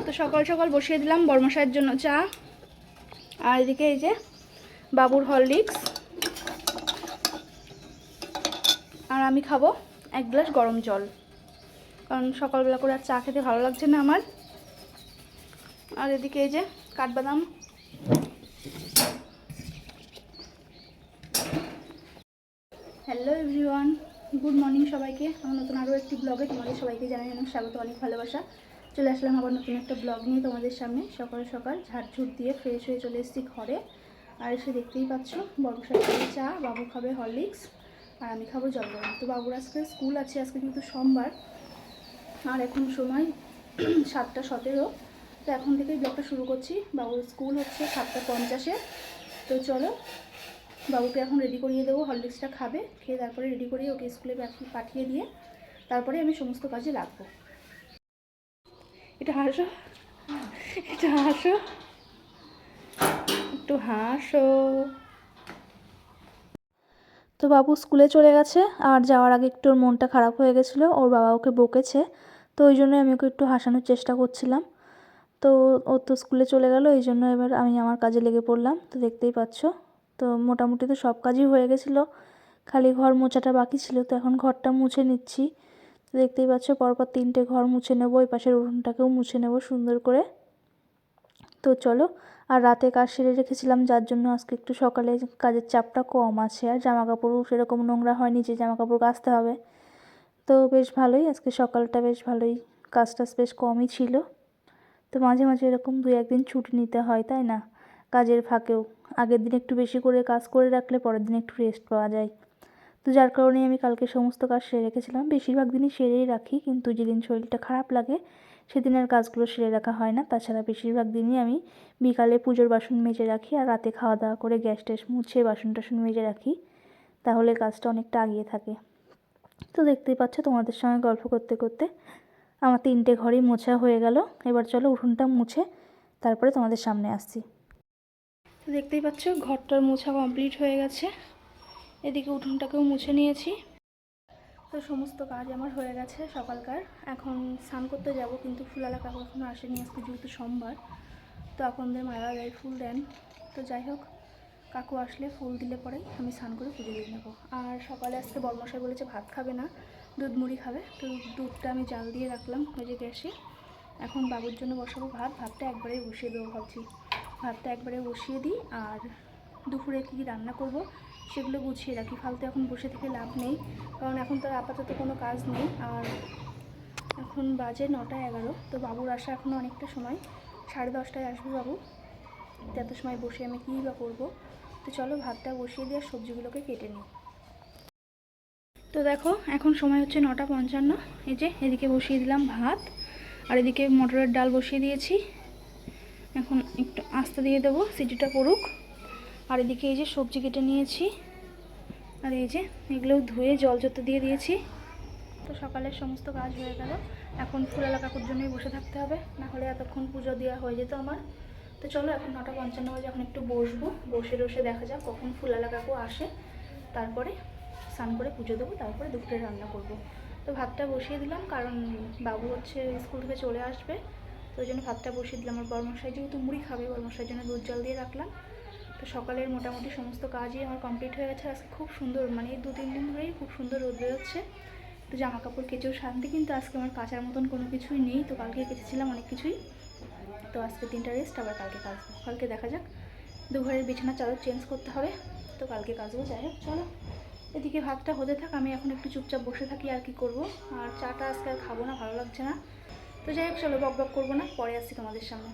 তো সকাল সকাল বসিয়ে দিলাম বড়মশাইয়ের জন্য চা, আর এদিকে এই যে বাবুর হরলিক্স, আর আমি খাবো 1 গ্লাস গরম জল, কারণ সকালবেলা করে আর চা খেতে ভালো লাগছে না আমার। আর এদিকে এই যে কাঠবাদাম। হ্যালো এভরিওয়ান, গুড মর্নিং সবাইকে। আমার নতুন আরও একটি ব্লগে তোমাদের সবাইকে জানাই অনেক স্বাগত, অনেক ভালোবাসা। চলে আসলাম আবার নতুন একটা ব্লগ নিয়ে তোমাদের সামনে। সকাল সকাল ঝাড়ঝুট দিয়ে ফ্রেশ হয়ে চলে এসেছি ঘরে। আর এসে দেখতেই পাচ্ছ বড়মশাই খাবে চা, বাবু খাবে হরলিক্স, আর আমি খাবো জল গরম। তো বাবুর আজকে স্কুল আছে, আজকে কিন্তু সোমবার, আর এখন সময় 7:17। তো এখন থেকেই ব্লগটা শুরু করছি। বাবুর স্কুল হচ্ছে 7:50-এ। তো চলো বাবুকে এখন রেডি করিয়ে দেবো, হরলিক্সটা খাবে, খেয়ে তারপরে রেডি করিয়ে ওকে স্কুলে পাঠিয়ে দিয়ে তারপরে আমি সমস্ত কাজে লাগবো। এটা হাসো, এটা হাসো, একটু হাসো। তো বাবু স্কুলে চলে গেছে, আর যাওয়ার আগে একটু ওর মনটা খারাপ হয়ে গেছিলো, ওর বাবা ওকে বকেছে, তো ওই জন্য আমি ওকে একটু হাসানোর চেষ্টা করছিলাম। তো ও তো স্কুলে চলে গেল, এই জন্য এবার আমি আমার কাজে লেগে পড়লাম। তো দেখতেই পাচ্ছ, তো মোটামুটি তো সব কাজই হয়ে গেছিলো, খালি ঘর মোছাটা বাকি ছিল। তো এখন ঘরটা মুছে নিচ্ছি। তো দেখতেই পাচ্ছ পরপর 3টে ঘর মুছে নেবো, এই পাশের উঠোনটাকেও মুছে নেবো সুন্দর করে। তো চলো, আর রাতে কাজ সেরে রেখেছিলাম, যার জন্য আজকে একটু সকালে কাজের চাপটা কম আছে, আর জামা কাপড়ও সেরকম নোংরা হয়নি যে জামা কাপড় কাচতে হবে। তো বেশ ভালোই, আজকে সকালটা বেশ ভালোই, কাজ টাজ বেশ কমই ছিল। তো মাঝে মাঝে এরকম 2-1 দিন ছুটি নিতে হয়, তাই না? কাজের ফাঁকেও আগের দিন একটু বেশি করে কাজ করে রাখলে পরের দিন একটু রেস্ট পাওয়া যায়। তো যার কারণে আমি কালকে সমস্ত কাজ সেরে রেখেছিলাম। বেশিরভাগ দিনই সেরেই রাখি, কিন্তু যেদিন শরীরটা খারাপ লাগে সেদিন আর কাজগুলো সেরে রাখা হয় না। তাছাড়া বেশিরভাগ দিনই আমি বিকালে পুজোর বাসন মেজে রাখি, আর রাতে খাওয়া দাওয়া করে গ্যাস ট্যাস মুছে বাসন টাসন মেজে রাখি, তাহলে কাজটা অনেকটা আগিয়ে থাকে। তো দেখতেই পাচ্ছ তোমাদের সঙ্গে গল্প করতে করতে আমার 3টে ঘরই মোছা হয়ে গেল। এবার চলো উঠোনটা মুছে তারপরে তোমাদের সামনে আসছি। তো দেখতেই পাচ্ছ ঘরটার মোছা কমপ্লিট হয়ে গেছে, এদিকে উঠোনটাকেও মুছে নিয়েছি। তো সমস্ত কাজ আমার হয়ে গেছে সকালকার। এখন স্নান করতে যাব, কিন্তু ফুলালা কাকু এখনও আসেনি, আজকে যেহেতু সোমবার। তো আপনাদের মায়েরা গায়ে ফুল দেন। তো যাই হোক, কাকু আসলে ফুল দিলে পরেই আমি স্নান করে পুজো দিয়ে নেবো। আর সকালে আজকে বড়মশাই বলেছে ভাত খাবে না, দুধ মুড়ি খাবে। তো দুধটা আমি জাল দিয়ে রাখলাম ওই যে গ্যাসে। এখন বাবুর জন্য বসাবো ভাত, ভাতটা একবারেই বসিয়ে দেবো ভাবছি। ভাতটা একবারে বসিয়ে দিই, আর দুপুরে কী রান্না করব সেগুলো গুছিয়ে রাখি। ফালতু এখন বসে থেকে লাভ নেই, কারণ এখন তো আপাতত কোনো কাজ নেই। আর এখন বাজে 9:11। তো বাবুর আসা এখনও অনেকটা সময়, 10:30টায় আসবে বাবু। এত সময় বসে আমি কী বা করবো। তো চলো ভাতটা বসিয়ে দিয়ে সবজিগুলোকে কেটে নিই। তো দেখো এখন সময় হচ্ছে 9:55। এই যে এদিকে বসিয়ে দিলাম ভাত, আর এদিকে মটরের ডাল বসিয়ে দিয়েছি। এখন একটু আস্তে দিয়ে দেবো, সিটিটা পড়ুক। আর এদিকে এই যে সবজি কেটে নিয়েছি, আর এই যে এগুলো ধুয়ে জল জতে দিয়ে দিয়েছি। তো সকালের সমস্ত কাজ হয়ে গেল। এখন ফুলালা কাকুর জন্যই বসে থাকতে হবে, না হলে এতক্ষণ পুজো দেওয়া হয়ে যেত আমার। তো চলো এখন 9:55 বাজে, এখন একটু বসবো, বসে দেখা যাক কখন ফুলালা কাকু আসে, তারপরে স্নান করে পুজো দেবো, তারপরে দুপুরে রান্না করব। তো ভাতটা বসিয়ে দিলাম, কারণ বাবু হচ্ছে স্কুল থেকে চলে আসবে, তো ওই জন্য ভাতটা বসিয়ে দিলাম। আর বড়মশাই যেহেতু মুড়ি খাবে, বড়মশাইয়ের জন্য দুধ জল দিয়ে রাখলাম। তো সকালের মোটামুটি সমস্ত কাজই আমার কমপ্লিট হয়ে গেছে। আজকে খুব সুন্দর, মানে এই 2-3 দিন ধরেই খুব সুন্দর রোদ বেরোচ্ছে। তো জামা কাপড় কেচেও শান্তি, কিন্তু আজকে আমার কাচার মতন কোনো কিছুই নেই। তো কালকে কেচেছিলাম অনেক কিছুই, তো আজকে 3টা রেস্ট, আবার কালকে কাচবো। কালকে দেখা যাক, 2 ঘরের বিছানা চাদর চেঞ্জ করতে হবে, তো কালকে কাচবো। যাই হোক চলো, এদিকে ভাতটা হতে থাক, আমি এখন একটু চুপচাপ বসে থাকি, আর কি করব। আর চাটা আজকে আর খাবো না, ভালো লাগছে না। তো যাই হোক চলো, বক বক করবো না, পরে আসছি তোমাদের সামনে।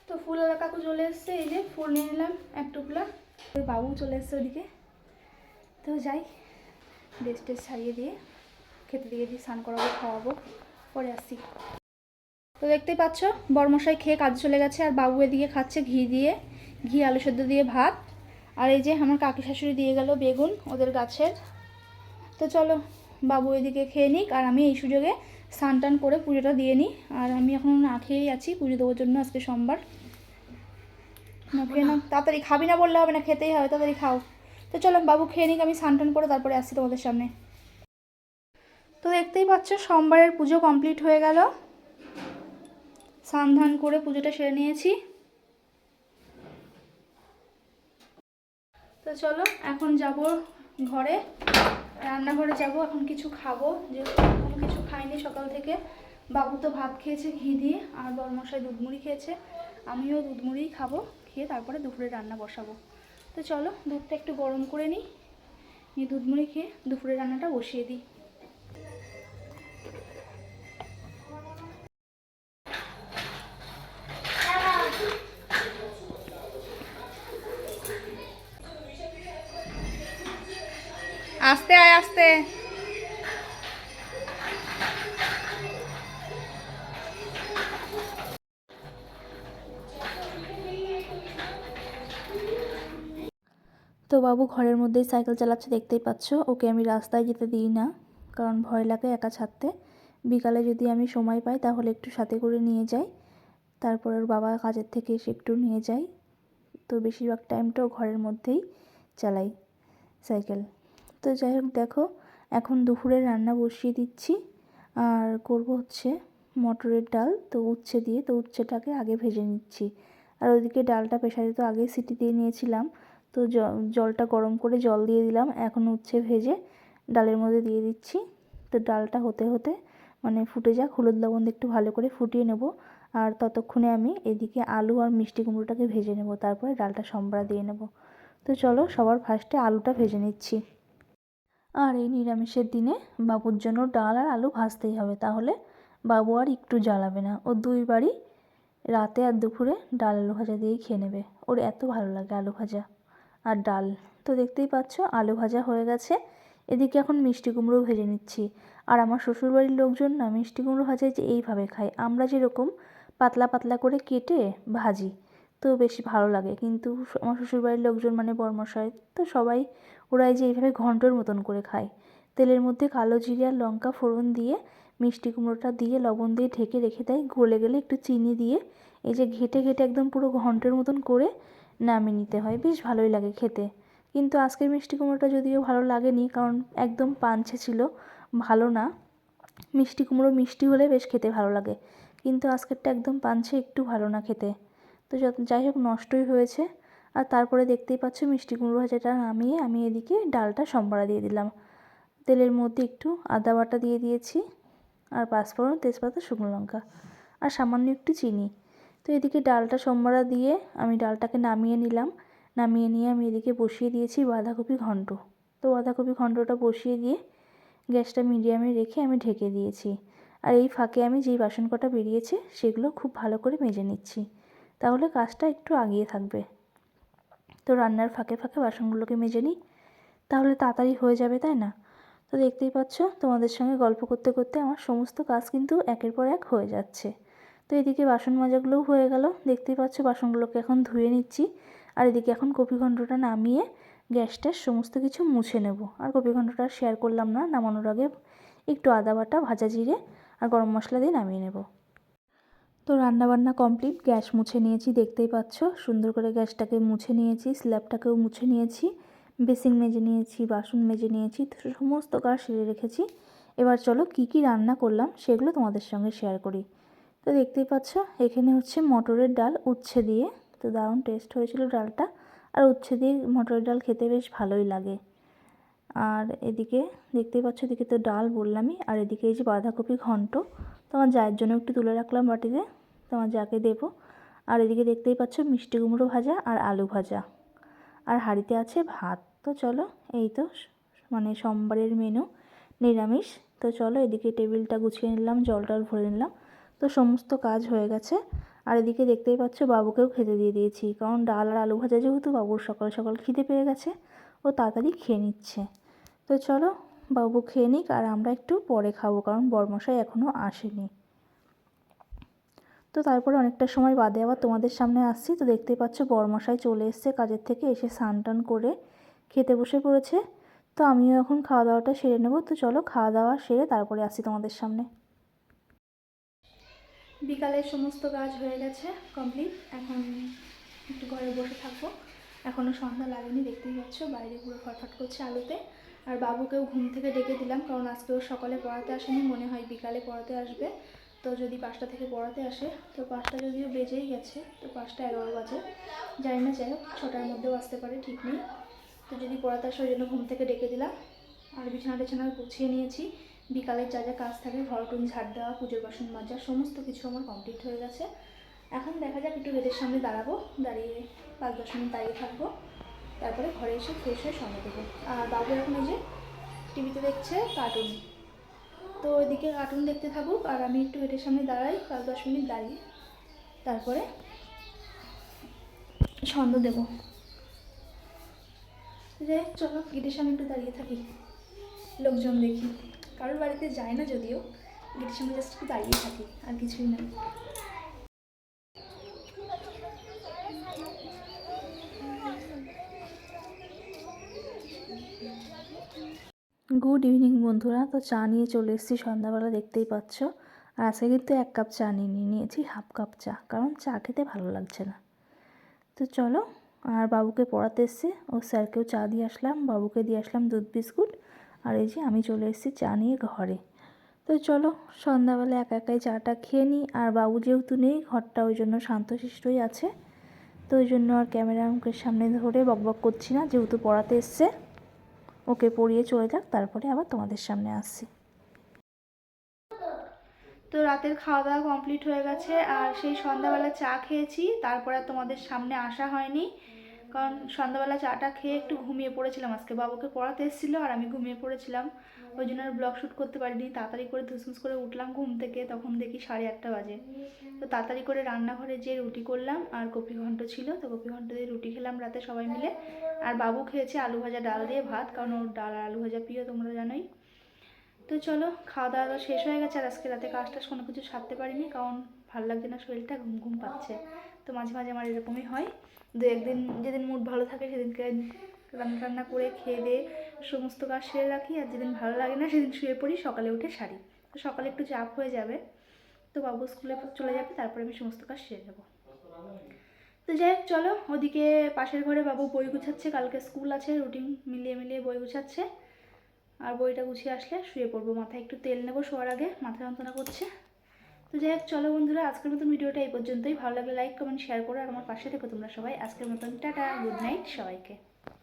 তো ফুলওয়ালা কাকু চলে এসছে, এই যে ফুল নিয়ে নিলাম 1 টুকলা। বাবু চলে এসছে ওদিকে। তো যাই, ড্রেস টেস ছাড়িয়ে দিয়ে খেতে দিয়ে দিই, স্নান করাবো, খাওয়াবো, পরে আসছি। তো দেখতেই পাচ্ছ বড়মশাই খেয়ে কাজে চলে গেছে, আর বাবু এদিকে খাচ্ছে ঘি আলু সেদ্ধ দিয়ে ভাত। আর এই যে আমার কাকি শাশুড়ি দিয়ে গেল বেগুন ওদের গাছের। তো চলো বাবু এদিকে খেয়ে নিক, আর আমি এই সুযোগে স্নান টান করে পুজোটা দিয়ে নিই। আর আমি এখন না খেয়েই আছি পুজো দেওয়ার জন্য, আজকে সোমবার। না খেয়ে না, তাড়াতাড়ি খাবি না বললে হবে না, খেতেই হবে, তাড়াতাড়ি খাও। তো চলো বাবু খেয়ে নিক, আমি স্নান টান করে তারপরে আসছি তোমাদের সামনে। তো দেখতেই পাচ্ছ সোমবারের পুজো কমপ্লিট হয়ে গেল। স্নান ধান করে পুজোটা সেরে নিয়েছি। তো চলো এখন যাব ঘরে, রান্নাঘরে যাব, এখন কিছু খাবো, যেহেতু কোনো কিছু খাইনি সকাল থেকে। বাবু তো ভাত খেয়েছে ঘি দিয়ে, আর বড়মশাই দুধ মুড়ি খেয়েছে, আমিও দুধ মুড়িই খাবো, খেয়ে তারপরে দুপুরে রান্না বসাবো। তো চলো দুধটা একটু গরম করে নিই, নিয়ে দুধ মুড়ি খেয়ে দুপুরে রান্নাটা বসিয়ে দিই। আস্তে আয় আস্তে। তো বাবু ঘরের মধ্যেই সাইকেল চালাচ্ছে, দেখতেই পাচ্ছ। ওকে আমি রাস্তায় যেতে দিই না, কারণ ভয় লাগে একা ছাড়তে। বিকালে যদি আমি সময় পাই তাহলে একটু সাথে করে নিয়ে যাই, তারপর ওর বাবা কাজের থেকে এসে একটু নিয়ে যাই। তো বেশিরভাগ টাইমটাও ঘরের মধ্যেই চালাই সাইকেল। তো যাই হোক, দেখো এখন দুপুরে রান্না বসিয়ে দিচ্ছি, আর করব হচ্ছে মটরের ডাল। তো উচ্ছে দিয়ে, তো উচ্ছেটাকে আগে ভেজে নিচ্ছি, আর ওইদিকে ডালটা প্রেসারে তো আগেই সিটি দিয়ে নিয়েছিলাম। তো জলটা গরম করে জল দিয়ে দিলাম, এখন উচ্ছে ভেজে ডালের মধ্যে দিয়ে দিচ্ছি। তো ডালটা হতে হতে মানে ফুটে যাক, হলুদ লবণ দিয়ে একটু ভালো করে ফুটিয়ে নেব, আর ততক্ষণে আমি এদিকে আলু আর মিষ্টি কুমড়োটাকে ভেজে নেব, তারপরে ডালটা সম্বরা দিয়ে নেব। তো চলো সবার ফার্স্টে আলুটা ভেজে নিচ্ছি। আর এই নিরামিষের দিনে বাবুর জন্য ডাল আর আলু ভাজতেই হবে, তাহলে বাবু আর একটু জ্বালাবে না। ও দুইবারই রাতে আর দুপুরে ডাল আলু ভাজা দিয়েই খেয়ে নেবে, ওর এত ভালো লাগে আলু ভাজা আর ডাল। তো দেখতেই পাচ্ছ আলু ভাজা হয়ে গেছে, এদিকে এখন মিষ্টি কুমড়ো ভেজে নিচ্ছি। আর আমার শ্বশুরবাড়ির লোকজন না মিষ্টি কুমড়ো ভাজায় যে এইভাবে খায়, আমরা যেরকম পাতলা পাতলা করে কেটে ভাজি তো বেশি ভালো লাগে, কিন্তু আমার শ্বশুরবাড়ির লোকজন মানে বড়মশাই তো সবাই ওরাই যে এইভাবে ঘন্টর মতন করে খায়। তেলের মধ্যে কালো জিরে আর লঙ্কা ফোড়ন দিয়ে মিষ্টি কুমড়োটা দিয়ে লবণ দিয়ে ঢেকে রেখে দেয়, গলে গেলে একটু চিনি দিয়ে এই যে ঘেটে ঘেটে একদম পুরো ঘন্টের মতন করে নামিয়ে নিতে হয়, বেশ ভালোই লাগে খেতে। কিন্তু আজকের মিষ্টি কুমড়োটা যদিও ভালো লাগেনি, কারণ একদম পানছে ছিল, ভালো না। মিষ্টি কুমড়ো মিষ্টি হলে বেশ খেতে ভালো লাগে, কিন্তু আজকেরটা একদম পানছে, একটু ভালো না খেতে। তো যাই হোক নষ্টই হয়েছে। আর তারপরে দেখতেই পাচ্ছ মিষ্টি কুমড়ো ভাজাটা নামিয়ে আমি এদিকে ডালটা সম্বরা দিয়ে দিলাম। তেলের মধ্যে একটু আদা বাটা দিয়ে দিয়েছি, আর পাঁচফোড়ন, তেজপাতা, শুকনো লঙ্কা, আর সামান্য একটু চিনি। তো এদিকে ডালটা সম্বরা দিয়ে আমি ডালটাকে নামিয়ে নিলাম, নামিয়ে নিয়ে আমি এদিকে বসিয়ে দিয়েছি বাঁধাকপি ঘন্ট। তো বাঁধাকপি ঘন্টটা বসিয়ে দিয়ে গ্যাসটা মিডিয়ামে রেখে আমি ঢেকে দিয়েছি। আর এই ফাঁকে আমি যেই বাসন কটা বেরিয়েছে সেগুলো খুব ভালো করে মেজে নিচ্ছি, তাহলে কাজটা একটু আগিয়ে থাকবে। তো রান্নার ফাঁকে ফাঁকে বাসনগুলোকে মেজে নিই, তাহলে তাড়াতাড়ি হয়ে যাবে, তাই না? তো দেখতেই পাচ্ছ তোমাদের সঙ্গে গল্প করতে করতে আমার সমস্ত কাজ কিন্তু একের পর এক হয়ে যাচ্ছে। তো এদিকে বাসন মাজাগুলোও হয়ে গেল, দেখতেই পাচ্ছ বাসনগুলোকে এখন ধুয়ে নিচ্ছি। আর এদিকে এখন কপি ঘন্টটা নামিয়ে গ্যাসটার সমস্ত কিছু মুছে নেব। আর কপি ঘন্টটা শেয়ার করলাম না, নামানোর আগে একটু আদা বাটা, ভাজা জিরে আর গরম মশলা দিয়ে নামিয়ে নেব। তো রান্নাবান্না কমপ্লিট, গ্যাস মুছে নিয়েছি, দেখতেই পাচ্ছ সুন্দর করে গ্যাসটাকে মুছে নিয়েছি, স্ল্যাবটাকেও মুছে নিয়েছি, বেসিন মেজে নিয়েছি, বাসন মেজে নিয়েছি, তো সমস্ত কাজ সেরে রেখেছি। এবার চলো কি কি রান্না করলাম সেগুলো তোমাদের সঙ্গে শেয়ার করি। তো দেখতেই পাচ্ছ এখানে হচ্ছে মটরের ডাল উচ্ছে দিয়ে, তো দারুণ টেস্ট হয়েছিল ডালটা, আর উচ্ছে দিয়ে মটরের ডাল খেতে বেশ ভালোই লাগে। আর এদিকে দেখতেই পাচ্ছ, এদিকে তো ডাল বললামই, আর এদিকে এই যে বাঁধাকপি ঘন্ট, তোমার জায়ের জন্য একটু তুলে রাখলাম বাটিতে, তোমার যাকে দেবো। আর এদিকে দেখতেই পাচ্ছ মিষ্টি কুমড়ো ভাজা আর আলু ভাজা, আর হাঁড়িতে আছে ভাত। তো চলো এই তো মানে সোমবারের মেনু নিরামিষ। তো চলো এদিকে টেবিলটা গুছিয়ে নিলাম, জল টল ভরে নিলাম, তো সমস্ত কাজ হয়ে গেছে। আর এদিকে দেখতেই পাচ্ছ বাবুকেও খেতে দিয়ে দিয়েছি, কারণ ডাল আর আলু ভাজা যেহেতু বাবুর সকাল সকাল খিদে পেয়ে গেছে, ও তাড়াতাড়ি খেয়ে নিচ্ছে। তো চলো বাবু খেয়ে নিক, আর আমরা একটু পরে খাবো, কারণ বরমশাই এখনও আসেনি। তো তারপরে অনেকটা সময় বাদে আবার তোমাদের সামনে আসছি। তো দেখতেই পাচ্ছ বরমশাই চলে এসছে কাজের থেকে, এসে স্নান টান করে খেতে বসে পড়েছে। তো আমিও এখন খাওয়া দাওয়াটা সেরে নেব। তো চলো খাওয়া দাওয়া সেরে তারপরে আসছি তোমাদের সামনে। বিকালের সমস্ত কাজ হয়ে গেছে কমপ্লিট, এখন একটু ঘরে বসে থাকবো। এখনও সন্ধ্যা লাগেনি, দেখতেই পাচ্ছ বাইরে পুরো ফটফট করছে আলোতে। আর বাবুকেও ঘুম থেকে ডেকে দিলাম, কারণ আজকে ও সকালে পড়াতে আসেনি, মনে হয় বিকালে পড়াতে আসবে। তো যদি 5টা থেকে পড়াতে আসে, তো 5টা যদিও বেজেই গেছে, তো 5টা 11 বাজে, জানি না, যাই হোক 6টার মধ্যেও আসতে পারে, ঠিক নেই। তো যদি পড়াতে আসে ওই জন্য ঘুম থেকে ডেকে দিলাম। আর বিছানা টিছানা গুছিয়ে নিয়েছি, বিকালের যা যা কাজ থাকে, ঘর টুন ঝাড় দেওয়া, পুজোর বাসন মাজা, সমস্ত কিছু আমার কমপ্লিট হয়ে গেছে। এখন দেখা যাক, একটু গেটের সামনে দাঁড়াবো, দাঁড়িয়ে 5-10 মিনিট দাঁড়িয়ে থাকবো, তারপরে ঘরে এসে ফ্রেশ হয়ে সঙ্গে দেবো। আর বাবু এখন এই যে টিভিতে দেখছে কার্টুন, তো ওইদিকে কার্টুন দেখতে থাকুক, আর আমি একটু গেটের সামনে দাঁড়াই 5-10 মিনিট দাঁড়িয়ে, তারপরে সন্ধ্যা দেবো। যাই, চলো গেটের সামনে একটু দাঁড়িয়ে থাকি, লোকজন দেখি। কারোর বাড়িতে যায় না যদিও, গেটের সামনে জাস্ট একটু দাঁড়িয়ে থাকি, আর কিছুই না। গুড ইভিনিং বন্ধুরা। তো চা নিয়ে চলে এসেছি সন্ধ্যাবেলা, দেখতেই পাচ্ছ। আর আজকে কিন্তু 1 কাপ চা নিয়েছি হাফ কাপ চা, কারণ চা খেতে ভালো লাগছে না। তো চলো, আর বাবুকে পড়াতে এসেছি, ও স্যারকেও চা দিয়ে আসলাম, বাবুকে দিয়ে আসলাম দুধ বিস্কুট, আর এই যে আমি চলে এসেছি চা নিয়ে ঘরে। তো চলো, সন্ধ্যাবেলা একা একাই চাটা খেয়ে নিই। আর বাবু যেহেতু নেই, ঘরটা ওই জন্য শান্তশিষ্টই আছে, তো ওই জন্য আর ক্যামেরা মুখের সামনে ধরে বকবক করছি না, যেহেতু পড়াতে এসছে। ওকে পড়িয়ে চলে যাক, তারপরে আবার তোমাদের সামনে আসছি। তো রাতের খাওয়া দাওয়া কমপ্লিট হয়ে গেছে, আর সেই সন্ধ্যাবেলা চা খেয়েছি, তারপরে আর তোমাদের সামনে আসা হয়নি, কারণ সন্ধ্যাবেলা চাটা খেয়ে একটু ঘুমিয়ে পড়েছিলাম। আজকে বাবুকে পড়াতে এসেছিলো আর আমি ঘুমিয়ে পড়েছিলাম, ওই জন্য আর ব্লগ শ্যুট করতে পারিনি। তাড়াতাড়ি করে ধুসমুস করে উঠলাম ঘুম থেকে, তখন দেখি 8:30 বাজে। তো তাড়াতাড়ি করে রান্নাঘরে যেয়ে রুটি করলাম, আর কপি ঘন্ট ছিল, তো কপি ঘন্ট দিয়ে রুটি খেলাম রাতে সবাই মিলে। আর বাবু খেয়েছে আলু ভাজা ডাল দিয়ে ভাত, কারণ ওর ডাল আর আলু ভাজা প্রিয়, তোমরা জানোই। তো চলো, খাওয়া দাওয়া শেষ হয়ে গেছে, আর আজকে রাতে কাজ টাজ কোনো কিছু সারতে পারিনি, কারণ ভালো লাগছে না, শরীরটা ঘুম ঘুম পাচ্ছে। তো মাঝে মাঝে আমার এরকমই হয়, 2-1 দিন যেদিন মুড ভালো থাকে সেদিনকে রান্না টান্না করে খেয়ে দিয়ে সমস্ত কাজ সেরে রাখি, আর যেদিন ভালো লাগে না সেদিন শুয়ে পড়ি, সকালে উঠে সারি। তো সকালে একটু চাপ হয়ে যাবে, তো বাবু স্কুলে চলে যাবে, তারপরে আমি সমস্ত কাজ সেরে যাবো। তো যাই হোক, চলো, ওদিকে পাশের ঘরে বাবু বই গুছাচ্ছে, কালকে স্কুল আছে, রুটিন মিলিয়ে মিলিয়ে বই গুছাচ্ছে। আর বইটা গুছিয়ে আসলে শুয়ে পড়বো, মাথায় একটু তেল নেবো শোয়ার আগে, মাথা যন্ত্রণা করছে। তো যাই হোক, চলো বন্ধুরা, আজকের মতন ভিডিওটা এই পর্যন্তই। ভালো লাগলে লাইক কমেন্ট শেয়ার করো, আর আমার পাশে থেকো তোমরা সবাই। আজকের মতন টাটা, গুড নাইট সবাইকে।